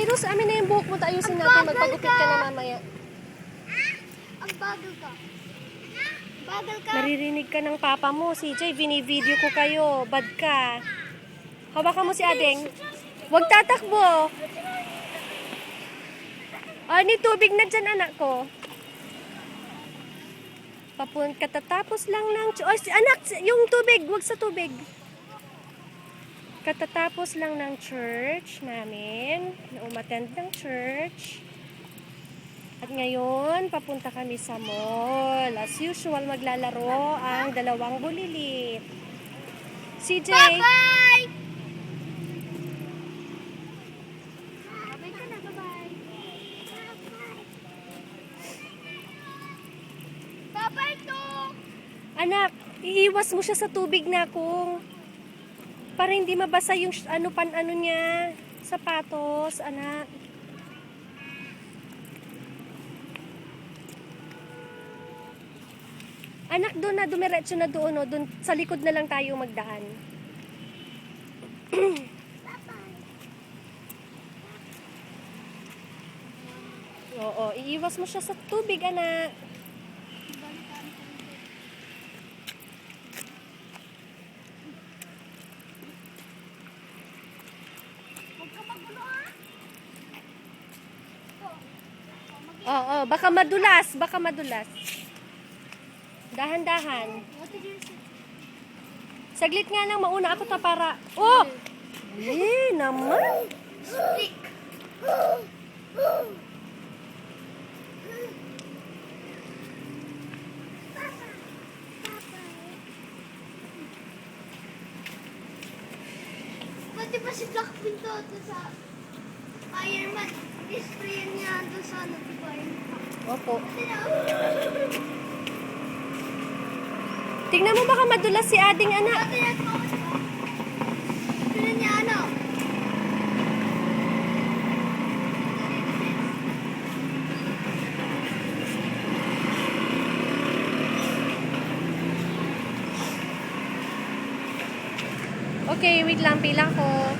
Cyrus, amin na yung buhok mo. Ayusin natin. Magpagupit ka na mamaya. Ang bagal ka. Bagal ka. Naririnig ka ng papa mo. CJ, bini-video ko kayo. Bad ka. Hawakan mo si Adeng. Huwag tatakbo. Ni tubig na dyan, anak ko. Katatapos lang ng... anak, yung tubig. Huwag sa tubig. Katatapos lang ng church namin. Na umattend ng church. At ngayon, papunta kami sa mall. As usual, maglalaro ang dalawang bulilit. CJ! Bye-bye! Bye-bye ka na, bye-bye. Bye-bye to! Anak, iiwas mo siya sa tubig na kung para hindi mabasa yung ano niya, sapatos, anak. Anak, doon na, dumiretso na doon, no? Doon, sa likod na lang tayo magdaan. Oo, iiwas mo siya sa tubig, anak. Huwag ka magulo, ha? Oo, baka madulas. Dahan-dahan. What did you say? Saglit nga lang, mauna ako para... Oh! Naman. Stick! Pati pa si Blackpink to sa Iron Man. Display niya doon sa ano, di ba? Opo. Tingnan mo baka madulas si Ading, anak. Pati yan po. Tignan niya ano. Okay, wait lang, pila ko.